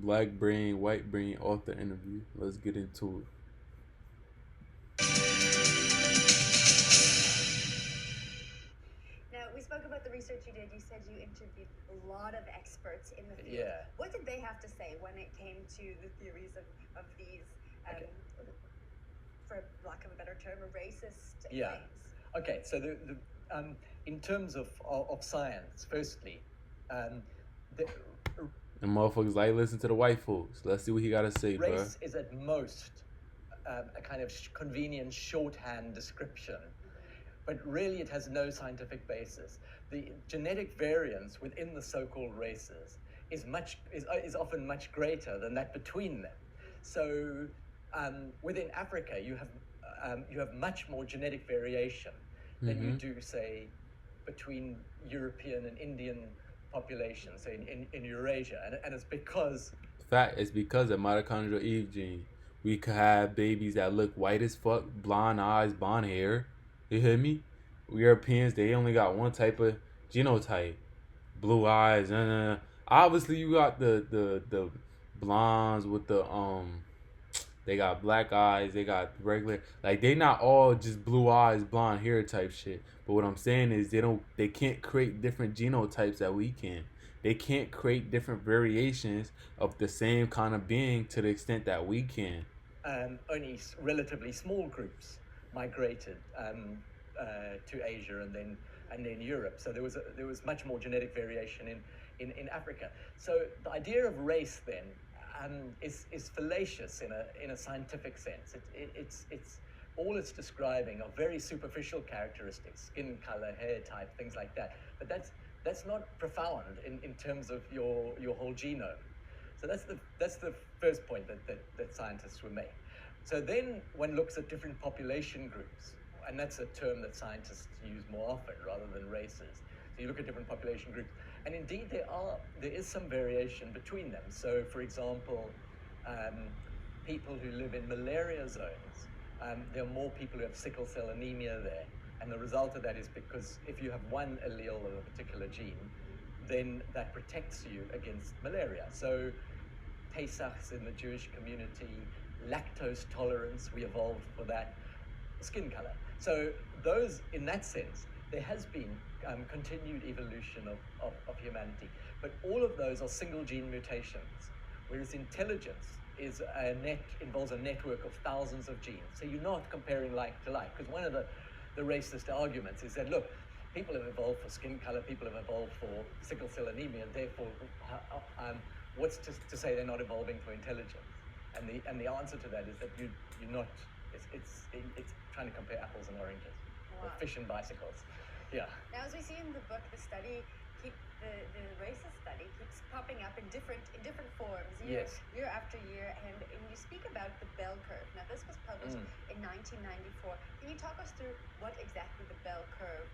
Black brain, white brain author interview. Let's get into Now, we spoke about the research you did. You said you interviewed a lot of experts in the field. Yeah. What did they have to say when it came to the theories of these, Okay. for lack of a better term, racist Yeah. things? Okay, so in terms of science, firstly, the and motherfuckers like listen to the white folks. Let's see what he gotta say, bro. race is at most a kind of convenient shorthand description, but really it has no scientific basis. The genetic variance within the so-called races is often much greater than that between them. So within Africa, you have much more genetic variation than you do, say, between European and Indian populations, say in Eurasia, and it's because Fact, it's because of mitochondrial Eve gene. We could have babies that look white as fuck, blonde eyes, blonde hair. You hear me? Europeans, they only got one type of genotype, blue eyes. Obviously, you got the blondes with the they got black eyes, they got regular, like they not all just blue eyes, blonde hair type shit. But what I'm saying is they can't create different genotypes that we can. They can't create different variations of the same kind of being to the extent that we can. Only relatively small groups migrated to Asia and then Europe. So there was much more genetic variation in Africa. So the idea of race then is fallacious in a scientific sense. It's all it's describing are very superficial characteristics, skin color, hair type, things like that. But that's not profound in terms of your whole genome. So that's the first point that scientists will make. So then one looks at different population groups, and that's a term that scientists use more often rather than races. So you look at different population groups, and indeed there is some variation between them. So for example, people who live in malaria zones, there are more people who have sickle cell anemia there. And the result of that is because if you have one allele of a particular gene, then that protects you against malaria. So Pesachs in the Jewish community, lactose tolerance, we evolved for that, skin color. So those, in that sense, there has been continued evolution of humanity. But all of those are single gene mutations, whereas intelligence involves a network of thousands of genes. So you're not comparing like to like, because one of the racist arguments is that, look, people have evolved for skin color, people have evolved for sickle cell anemia, therefore what's to say they're not evolving for intelligence? And the answer to that is that you're not. It's trying to compare apples and oranges, or fish and bicycles. Yeah. Now, as we see in the book, the racist study keeps popping up in different forms year after year, and you speak about the bell curve. Now, this was published in 1994. Can you talk us through what exactly the bell curve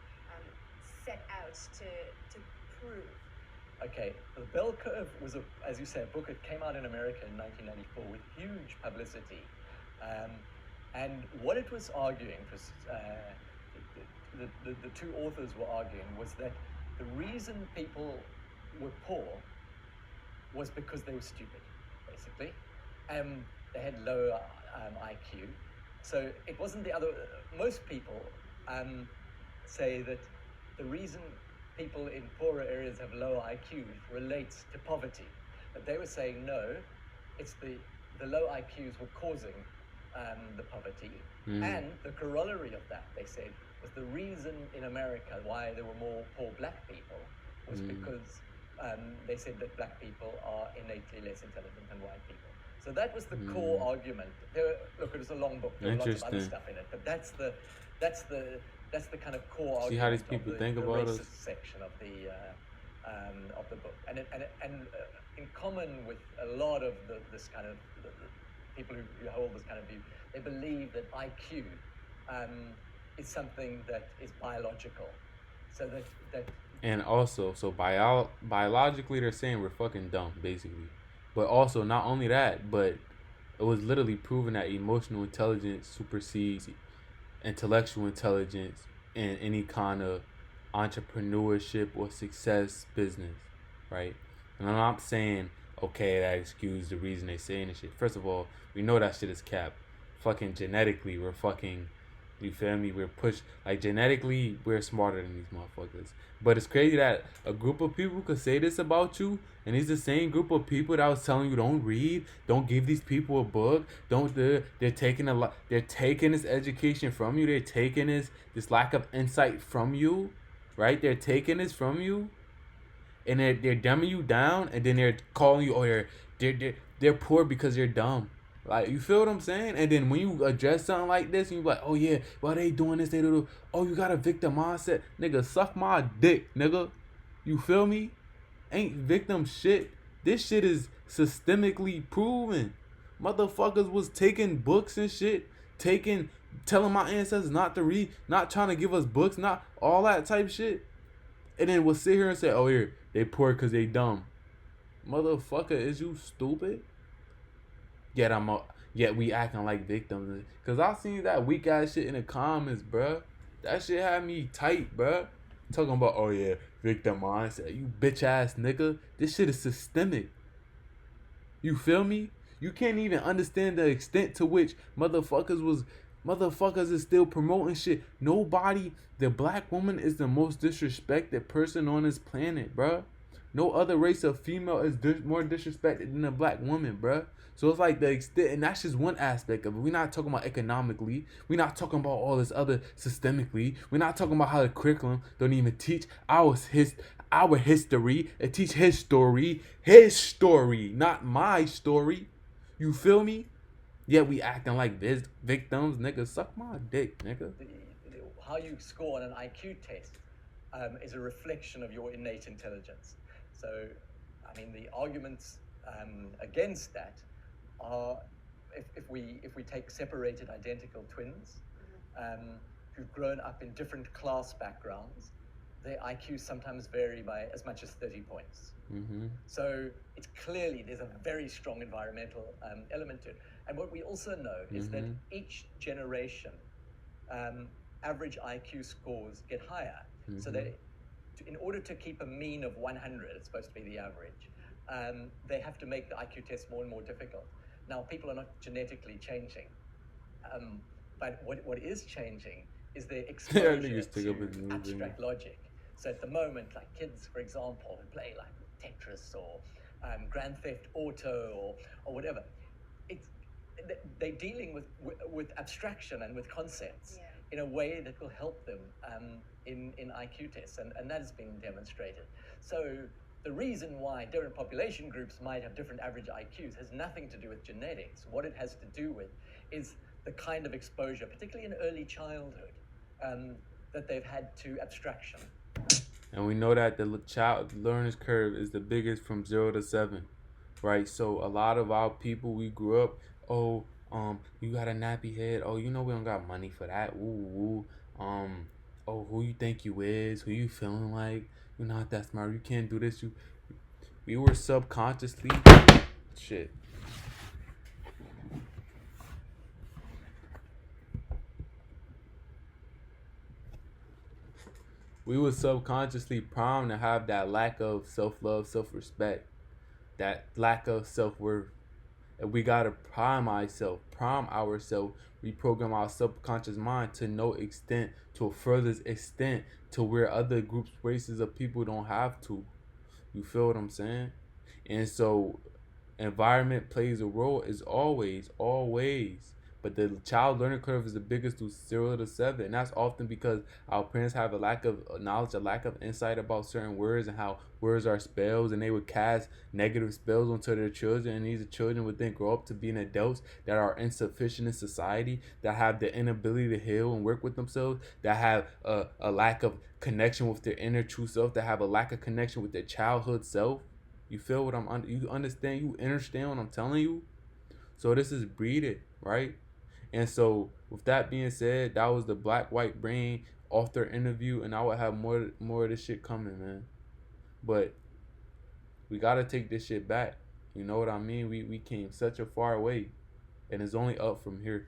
set out to prove? Okay, the bell curve was, as you say, a book that came out in America in 1994 with huge publicity. And what it was arguing, the two authors were arguing, was that the reason people were poor was because they were stupid, basically. They had low IQ. So it wasn't the other. Most people say that the reason people in poorer areas have lower IQ relates to poverty. But they were saying no, it's the low IQs were causing the poverty. And the corollary of that, they said, was the reason in America why there were more poor black people was because they said that black people are innately less intelligent than white people. So that was the core argument. Look, it was a long book. There were lots of other stuff in it, but that's the kind of core argument. See how these people think about us? Section of the book, and in common with a lot of this kind of the people who hold this kind of view, they believe that IQ is something that is biological, so that and also, so biologically, they're saying we're fucking dumb, basically. But also, not only that, but it was literally proven that emotional intelligence supersedes intellectual intelligence in any kind of entrepreneurship or success business, right? And I'm not saying okay, that excuse the reason they saying this shit. First of all, we know that shit is cap. Fucking genetically, we're fucking. You feel me? We're pushed like genetically, we're smarter than these motherfuckers. But it's crazy that a group of people could say this about you, and it's the same group of people that was telling you don't read, don't give these people a book, don't do. They're taking a lot. They're taking this education from you. They're taking this lack of insight from you, right? They're taking this from you, and they're dumbing you down, and then they're calling you, oh, they're poor because they're dumb. Like, you feel what I'm saying? And then when you address something like this, and you like, oh yeah, well they doing this, they do. Oh, you got a victim mindset, nigga. Suck my dick, nigga. You feel me? Ain't victim shit. This shit is systemically proven. Motherfuckers was taking books and shit, telling my ancestors not to read, not trying to give us books, not all that type shit. And then we'll sit here and say, oh, here, they poor because they dumb. Motherfucker, is you stupid? Yet we acting like victims. Because I seen that weak ass shit in the comments, bruh. That shit had me tight, bruh. Talking about, oh yeah, victim mindset. You bitch ass nigga. This shit is systemic. You feel me? You can't even understand the extent to which motherfuckers is still promoting shit. Nobody, the black woman is the most disrespected person on this planet, bruh. No other race of female is more disrespected than a black woman, bruh. So it's like the extent, and that's just one aspect of it. We're not talking about economically. We're not talking about all this other systemically. We're not talking about how the curriculum don't even teach our history. It teach his story, not my story. You feel me? Yet we acting like victims, nigga. Suck my dick, nigga. How you score on an IQ test is a reflection of your innate intelligence. So, I mean, the arguments against that are if we take separated identical twins who've grown up in different class backgrounds, their IQs sometimes vary by as much as 30 points. Mm-hmm. So it's clearly there's a very strong environmental element to it. And what we also know is that each generation, average IQ scores get higher. So that in order to keep a mean of 100, it's supposed to be the average, they have to make the IQ test more and more difficult. Now, people are not genetically changing, but what is changing is their exposure to abstract logic. So at the moment, like kids, for example, who play like Tetris or Grand Theft Auto or whatever, they're dealing with abstraction and with concepts in a way that will help them in IQ tests, and that has been demonstrated. So the reason why different population groups might have different average IQs has nothing to do with genetics. What it has to do with is the kind of exposure, particularly in early childhood, that they've had to abstraction. And we know that the child learner's curve is the biggest from 0 to 7, right? So a lot of our people, we grew up, oh, you got a nappy head. Oh, you know we don't got money for that. Ooh. Oh, who you think you is? Who you feeling like? You're not that smart. You can't do this. We were subconsciously, shit. We were subconsciously primed to have that lack of self-love, self-respect, that lack of self-worth. And we gotta prime ourselves, reprogram our subconscious mind to no extent, to a further extent, to where other groups, races of people don't have to. You feel what I'm saying? And so, environment plays a role is always. But the child learning curve is the biggest through 0 to 7. And that's often because our parents have a lack of knowledge, a lack of insight about certain words and how words are spells. And they would cast negative spells onto their children. And these children would then grow up to being adults that are insufficient in society, that have the inability to heal and work with themselves, that have a lack of connection with their inner true self, that have a lack of connection with their childhood self. You feel what you understand what I'm telling you? So this is breeded, right? And so with that being said, that was the Black White Brain author interview, and I would have more of this shit coming, man. But we gotta take this shit back. You know what I mean? We came such a far way, and it's only up from here.